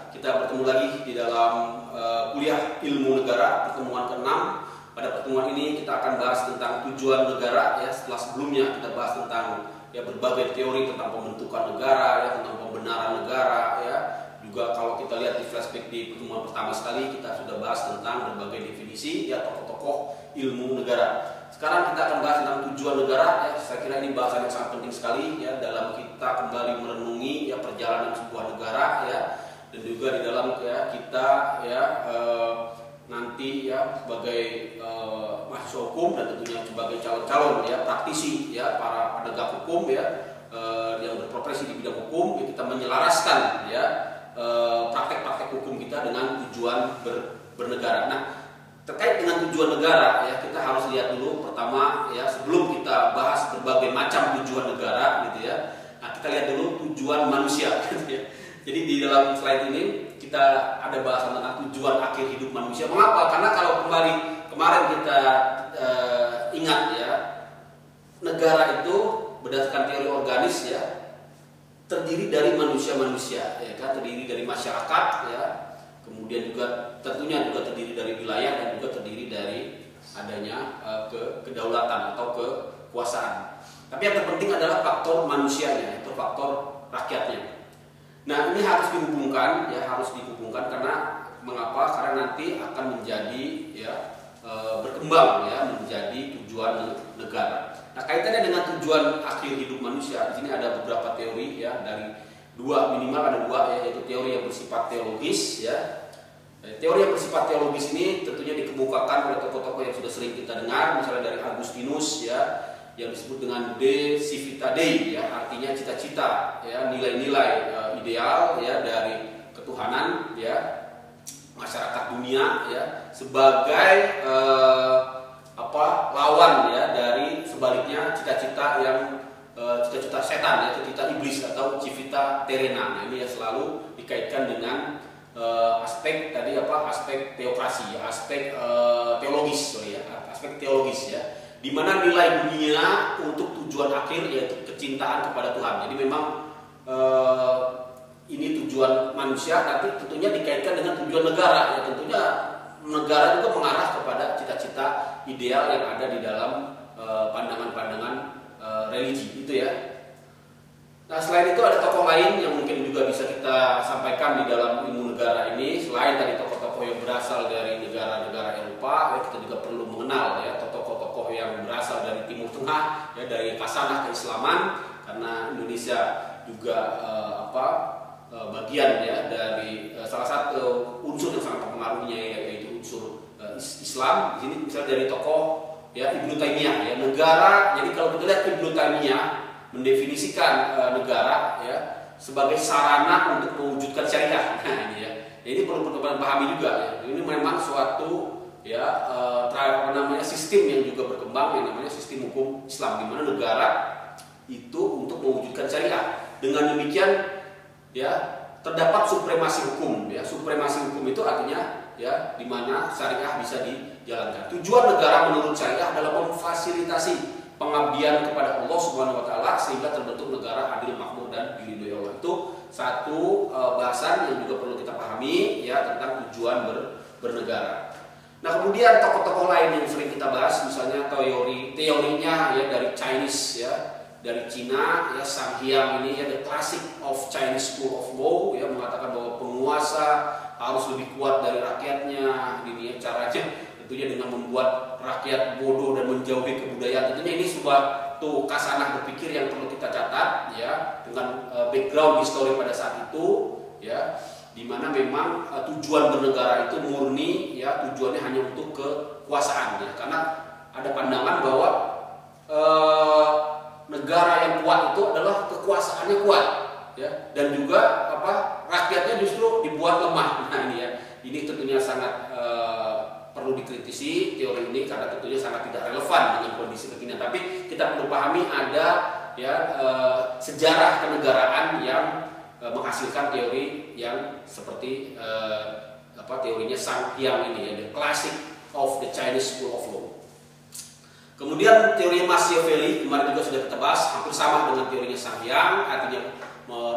kita bertemu lagi di dalam kuliah ilmu negara pertemuan ke-6. Pada pertemuan ini kita akan bahas tentang tujuan negara ya. Setelah sebelumnya kita bahas tentang ya berbagai teori tentang pembentukan negara ya, tentang pembenaran negara ya. Juga kalau kita lihat di flashback di pertemuan pertama sekali kita sudah bahas tentang berbagai definisi ya tokoh-tokoh ilmu negara. Sekarang kita akan bahas tentang tujuan negara ya. Saya kira ini bahasan yang sangat penting sekali ya dalam kita kembali merenungi ya perjalanan sebuah negara ya, dan juga di dalam ya kita ya nanti ya sebagai mahasiswa hukum dan tentunya sebagai calon-calon ya praktisi ya para penegak hukum ya yang berprofesi di bidang hukum ya, kita menyelaraskan ya praktek-praktek hukum kita dengan tujuan bernegara. Nah, terkait dengan tujuan negara ya kita harus lihat dulu pertama ya sebelum kita bahas berbagai macam tujuan negara gitu ya. Nah, kita lihat dulu tujuan manusia gitu ya. Jadi di dalam slide ini kita ada bahasan tentang tujuan akhir hidup manusia. Mengapa? Karena kalau kembali kemarin kita ingat ya, negara itu berdasarkan teori organis ya terdiri dari manusia-manusia ya kan, terdiri dari masyarakat ya. Kemudian juga tentunya juga terdiri dari wilayah dan juga terdiri dari adanya kedaulatan atau kekuasaan. Tapi yang terpenting adalah faktor manusianya, yaitu faktor rakyatnya. Nah, ini harus dihubungkan ya, harus dihubungkan karena mengapa? Karena nanti akan menjadi ya berkembang ya menjadi tujuan negara. Nah, kaitannya dengan tujuan akhir hidup manusia, di sini ada beberapa teori ya, dari minimal ada dua ya, yaitu teori yang bersifat teologis ya. Teori yang bersifat teologis ini tentunya dikemukakan oleh tokoh-tokoh yang sudah sering kita dengar, misalnya dari Agustinus ya, yang disebut dengan De Civita Dei ya, artinya cita-cita ya, nilai-nilai ideal ya dari ketuhanan ya, masyarakat dunia ya, sebagai lawan ya dari sebaliknya cita-cita yang cita-cita setan ya, cita-cita iblis atau civita terrena. Nah, ini ya selalu dikaitkan dengan aspek tadi aspek teokrasi ya, aspek teologis ya, aspek teologis ya, di mana nilai dunia untuk tujuan akhir yaitu kecintaan kepada Tuhan. Jadi memang ini tujuan manusia, tapi tentunya dikaitkan dengan tujuan negara ya, tentunya negara juga mengarah kepada cita-cita ideal yang ada di dalam pandangan-pandangan religi itu ya. Nah, selain itu ada tokoh lain yang mungkin juga bisa kita sampaikan di dalam ilmu negara ini. Selain dari tokoh-tokoh yang berasal dari negara-negara Eropa, ya, kita juga perlu mengenal ya tokoh-tokoh yang berasal dari Timur Tengah, ya, dari kasanah keislaman, karena Indonesia juga bagian ya dari salah satu unsur yang sangat mempengaruhinya yaitu unsur Islam. Di sini misalnya dari tokoh ya Ibnu Taimiyah ya, negara. Jadi kalau kita lihat Ibnu Taimiyah mendefinisikan negara ya sebagai sarana untuk mewujudkan syariah. Nah, ini ya. Ini perlu kita pahami juga ya. Ini memang suatu ya sistem yang juga berkembang yang namanya sistem hukum Islam, di mana negara itu untuk mewujudkan syariah. Dengan demikian ya terdapat supremasi hukum ya. Supremasi hukum itu artinya ya di mana syariah bisa dijalankan. Tujuan negara menurut syariah adalah memfasilitasi pengabdian kepada Allah Subhanahu wa taala sehingga terbentuk negara adil, makmur dan diridhoi Allah. Itu satu bahasan yang juga perlu kita pahami ya tentang tujuan bernegara. Nah, kemudian tokoh-tokoh lain yang sering kita bahas misalnya teorinya ya dari Chinese ya, dari Cina ya, Sang Hyang ini ya, the classic of Chinese School of Law ya, mengatakan bahwa penguasa harus lebih kuat dari rakyatnya. Ini ya caranya tentunya dengan membuat rakyat bodoh dan menjauhi kebudayaan. Tentunya ini suatu kasanah berpikir yang perlu kita catat ya, dengan background histori pada saat itu ya, di mana memang tujuan bernegara itu murni ya, tujuannya hanya untuk kekuasaan ya, karena ada pandangan bahwa negara yang kuat itu adalah kekuasaannya kuat ya, dan juga rakyatnya justru dibuat lemah. Nah, ini ya, ini tentunya sangat perlu dikritisi teori ini karena tentunya sangat tidak relevan dengan kondisi kekinian. Tapi kita perlu pahami ada ya sejarah kenegaraan yang menghasilkan teori yang seperti teorinya Sang Hyang ini ya, the classic of the Chinese School of Law. Kemudian teori Machiavelli kemarin juga sudah kita bahas, hampir sama dengan teorinya Sang Hyang, artinya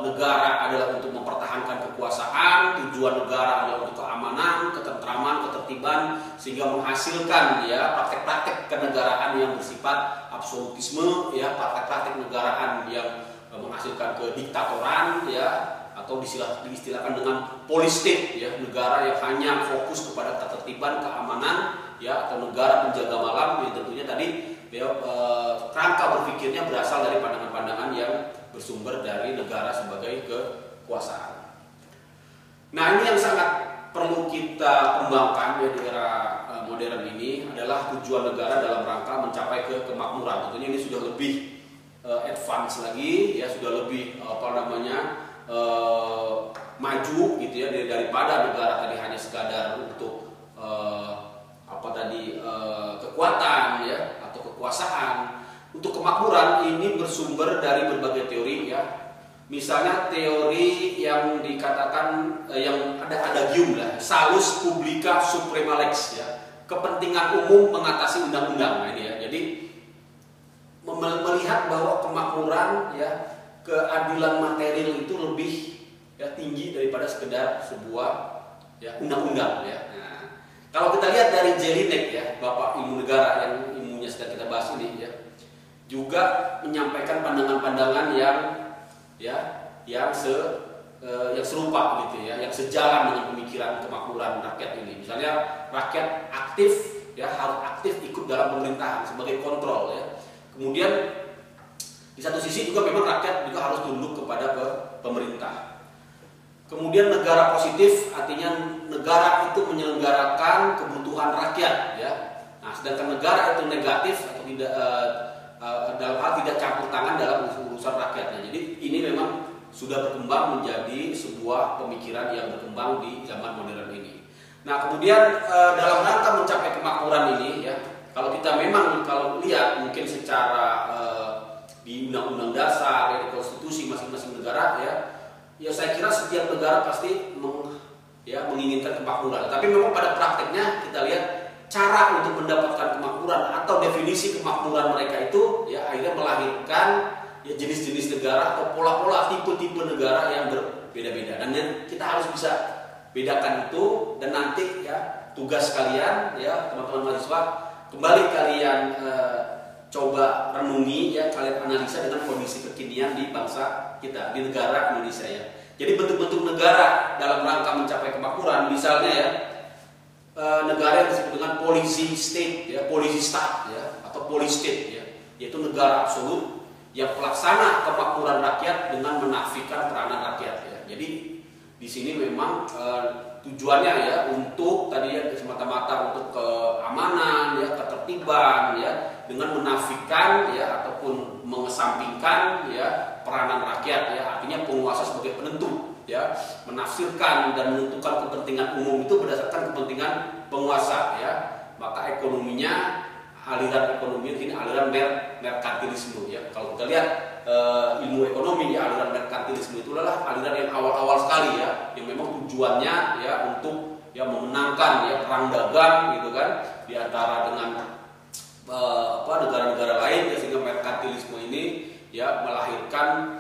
negara adalah untuk mempertahankan kekuasaan kekuasaan, tujuan negara adalah untuk keamanan, ketentraman, ketertiban, sehingga menghasilkan ya praktek-praktek kenegaraan yang bersifat absolutisme, ya praktek-praktek negaraan yang menghasilkan kediktatoran, ya atau diistilahkan dengan police state, ya negara yang hanya fokus kepada ketertiban, keamanan, ya atau negara penjaga malam. Yang tentunya tadi ya, kerangka berpikirnya berasal dari pandangan-pandangan yang bersumber dari negara sebagai kekuasaan. Nah, ini yang sangat perlu kita kembangkan ya di era modern ini adalah tujuan negara dalam rangka mencapai kemakmuran. Tentunya ini sudah lebih advance lagi, ya sudah lebih maju gitu ya daripada negara tadi hanya sekadar untuk kekuatan ya atau kekuasaan. Untuk kemakmuran ini bersumber dari berbagai teori ya. Misalnya teori yang dikatakan yang ada adagium lah, salus publica suprema lex ya. Kepentingan umum mengatasi undang-undang. Nah, ini ya. Jadi melihat bahwa kemakmuran ya, keadilan material itu lebih ya tinggi daripada sekedar sebuah ya undang-undang ya. Nah, kalau kita lihat dari Jelinek ya, Bapak Ilmu Negara yang ilmunya sedang kita bahas ini ya, juga menyampaikan pandangan-pandangan yang serupa gitu ya, yang sejalan dengan pemikiran kemakmuran rakyat ini. Misalnya rakyat aktif ya, harus aktif ikut dalam pemerintahan sebagai kontrol ya. Kemudian di satu sisi juga memang rakyat juga harus tunduk kepada pemerintah. Kemudian negara positif artinya negara itu menyelenggarakan kebutuhan rakyat ya. Nah, sedangkan negara itu negatif atau tidak dalam hal tidak campur tangan dalam urusan rakyatnya. Jadi ini memang sudah berkembang menjadi sebuah pemikiran yang berkembang di zaman modern ini. Nah, kemudian dalam rangka mencapai kemakmuran ini ya, kalau kita memang kalau lihat mungkin secara di undang-undang dasar, ya, di konstitusi masing-masing negara ya saya kira setiap negara pasti menginginkan kemakmuran. Tapi memang pada prakteknya kita lihat cara untuk mendapatkan kemakmuran atau definisi kemakmuran mereka itu ya akhirnya melahirkan ya jenis-jenis negara atau pola-pola tipe-tipe negara yang berbeda-beda. Dan kita harus bisa bedakan itu, dan nanti ya tugas kalian ya teman-teman mahasiswa kembali kalian coba renungi ya, kalian analisa dengan kondisi kekinian di bangsa kita, di negara Indonesia ya. Jadi bentuk-bentuk negara dalam rangka mencapai kemakmuran, misalnya ya negara yang disebut dengan policy state ya, policy state ya, atau police state ya, yaitu negara absolut yang pelaksana kemakmuran rakyat dengan menafikan peranan rakyat ya. Jadi di sini memang tujuannya ya untuk tadi ya semata-mata untuk keamanan ya, ketertiban ya, dengan menafikan ya ataupun mengesampingkan ya peranan rakyat ya, artinya penguasa sebagai penentu ya, menafsirkan dan menentukan kepentingan umum itu berdasarkan kepentingan penguasa ya. Maka ekonominya, aliran ekonomi ini aliran merkantilisme ya. Kalau kita lihat ilmu ekonomi ya, aliran merkantilisme itu adalah aliran yang awal-awal sekali ya, yang memang tujuannya ya untuk ya memenangkan ya perang dagang gitu kan di antara dengan negara-negara lain ya, sehingga merkantilisme ini ya melahirkan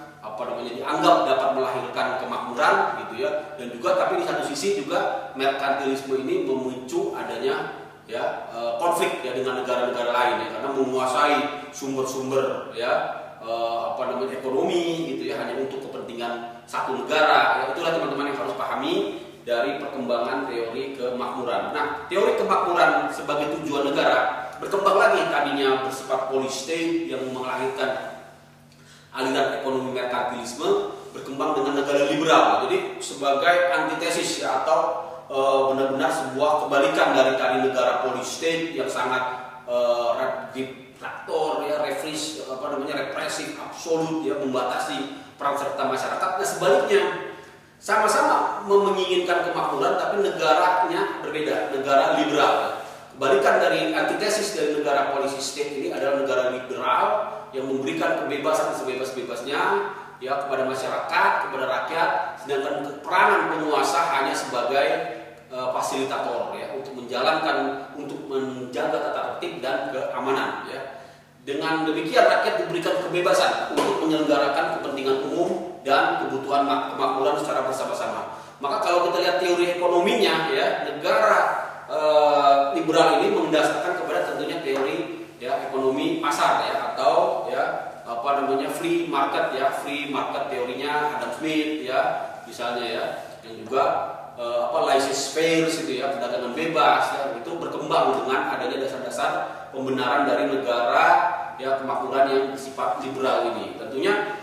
dianggap dapat melahirkan kemakmuran gitu ya. Dan juga tapi di satu sisi juga merkantilisme ini memicu adanya ya konflik ya dengan negara-negara lain ya, karena menguasai sumber-sumber ya ekonomi gitu ya, hanya untuk kepentingan satu negara ya. Itulah teman-teman yang harus pahami dari perkembangan teori kemakmuran. Nah, teori kemakmuran sebagai tujuan negara berkembang lagi, tadinya bersifat police state yang melahirkan aliran ekonomi merkantilisme, berkembang dengan negara liberal. Jadi sebagai antitesis ya, atau benar-benar sebuah kebalikan dari tadi negara police state yang sangat diktator ya, represif absolut ya, membatasi peran serta masyarakat. Nah, sebaliknya sama-sama menginginkan kemakmuran tapi negaranya berbeda, negara liberal. Kebalikan dari antitesis dari negara policy state ini adalah negara liberal yang memberikan kebebasan sebebas-bebasnya ya kepada masyarakat, kepada rakyat, sedangkan peranan penguasa hanya sebagai fasilitator ya, untuk menjaga tata tertib dan keamanan ya. Dengan demikian rakyat diberikan kebebasan untuk menyelenggarakan kepentingan umum dan kebutuhan kemakmuran secara bersama-sama. Maka kalau kita lihat teori ekonominya, ya, negara liberal ini mendasarkan kepada tentunya teori ya ekonomi pasar ya, atau ya apa namanya free market ya, free market teorinya Adam Smith ya misalnya ya, yang juga laissez-faire itu ya, perdagangan bebas ya, itu berkembang dengan adanya dasar-dasar pembenaran dari negara ya kemakmuran yang bersifat liberal ini. Tentunya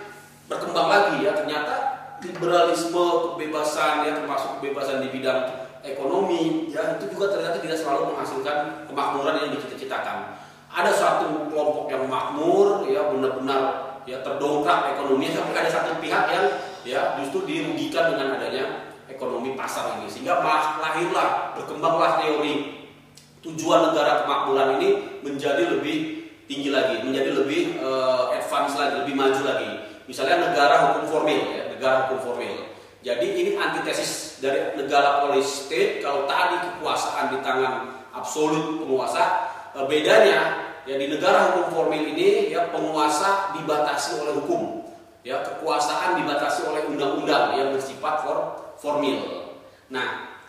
berkembang lagi ya, ternyata liberalisme, kebebasan ya, termasuk kebebasan di bidang ekonomi ya, itu juga ternyata tidak selalu menghasilkan kemakmuran yang dicita-citakan. Ada satu kelompok yang makmur ya, benar-benar ya terdongkrak ekonominya, tapi ada satu pihak yang ya justru dirugikan dengan adanya ekonomi pasar ini, sehingga lahirlah, berkembanglah teori tujuan negara kemakmuran ini menjadi lebih tinggi lagi, menjadi lebih advance lagi, lebih maju lagi. Misalnya negara hukum formil ya, negara hukum formil. Jadi ini antitesis dari negara police state. Kalau tadi kekuasaan di tangan absolut penguasa, bedanya ya di negara hukum formil ini ya penguasa dibatasi oleh hukum, ya kekuasaan dibatasi oleh undang-undang yang bersifat formil. Nah,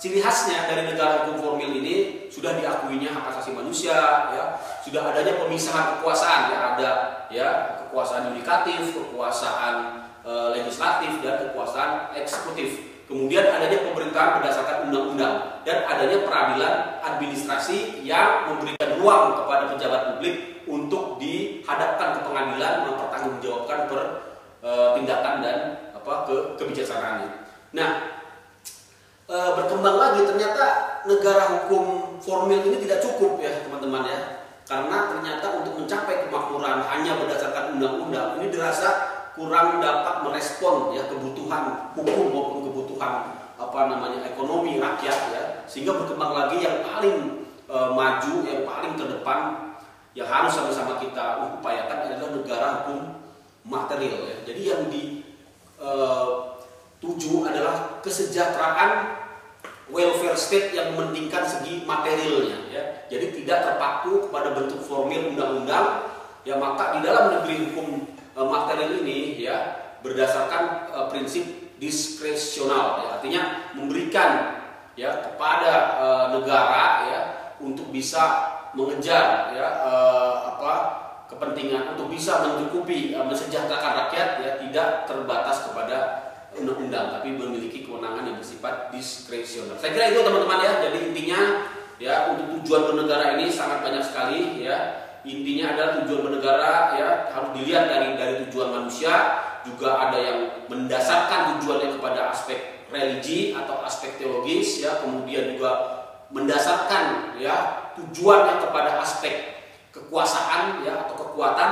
ciri khasnya dari negara hukum formil ini sudah diakuinya hak asasi manusia, ya sudah adanya pemisahan kekuasaan, ya ada ya kekuasaan yudikatif, kekuasaan legislatif dan kekuasaan eksekutif. Kemudian adanya pemerintahan berdasarkan undang-undang dan adanya peradilan administrasi yang memberikan ruang kepada pejabat publik untuk dihadapkan ke pengadilan mempertanggungjawabkan tindakan dan kebijaksanaannya. Nah, berkembang lagi ternyata negara hukum formil ini tidak cukup ya teman-teman ya, karena ternyata untuk mencapai kemakmuran hanya berdasarkan undang-undang ini dirasa kurang dapat merespon ya kebutuhan hukum maupun kebutuhan ekonomi rakyat ya, sehingga berkembang lagi yang paling maju, yang paling terdepan yang harus sama-sama kita upayakan adalah negara hukum material ya. Jadi yang dituju adalah kesejahteraan welfare state yang mementingkan segi materialnya ya. Jadi tidak terpaku kepada bentuk formil undang-undang ya, maka di dalam negeri hukum material ini ya berdasarkan prinsip diskresional ya, artinya memberikan ya kepada negara ya untuk bisa mengejar ya kepentingan, untuk bisa mencukupi mensejahterakan rakyat ya, tidak terbatas kepada undang-undang tapi memiliki kewenangan yang bersifat diskresional. Saya kira itu teman-teman ya. Jadi intinya ya untuk tujuan bernegara ini sangat banyak sekali ya. Intinya adalah tujuan bernegara ya harus dilihat dari tujuan manusia, juga ada yang mendasarkan tujuannya kepada aspek religi atau aspek teologis ya, kemudian juga mendasarkan ya tujuannya kepada aspek kekuasaan ya atau kekuatan.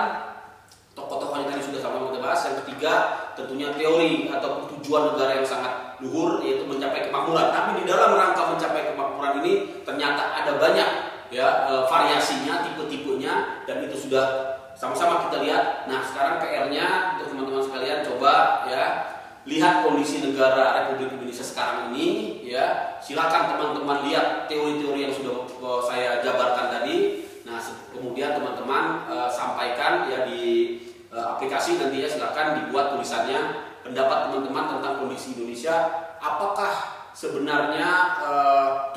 Tokoh-tokohnya tadi sudah sama kita bahas. Yang ketiga tentunya teori atau tujuan negara yang sangat luhur, yaitu mencapai kemakmuran. Tapi di dalam rangka mencapai kemakmuran ini ternyata ada banyak ya variasinya, tipe-tipenya, dan itu sudah sama-sama kita lihat. Nah, sekarang PR-nya untuk teman-teman sekalian, coba ya lihat kondisi negara Republik Indonesia sekarang ini ya. Silakan teman-teman lihat teori-teori yang sudah saya jabarkan tadi. Nah, kemudian teman-teman sampaikan ya di aplikasi, nantinya silakan dibuat tulisannya pendapat teman-teman tentang kondisi Indonesia. Apakah sebenarnya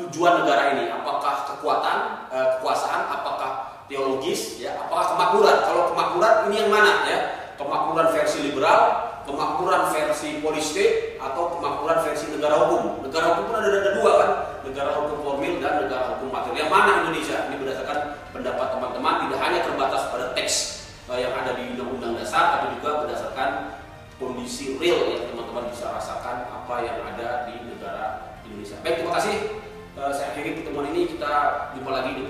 tujuan negara ini, apakah kekuatan, kekuasaan, apakah teologis, ya, apakah kemakmuran? Kalau kemakmuran ini yang mana ya? Kemakmuran versi liberal, kemakmuran versi police state, atau kemakmuran versi negara hukum? Negara hukum pun ada dua kan? Negara hukum formil dan negara hukum material. Yang mana Indonesia? Ini berdasarkan pendapat teman-teman, tidak hanya terbatas pada teks yang ada di Undang-Undang Dasar, tapi juga berdasarkan kondisi real yang teman-teman bisa rasakan apa yang ada di negara Indonesia. Baik, terima kasih. Saya akhiri pertemuan ini. Kita jumpa lagi di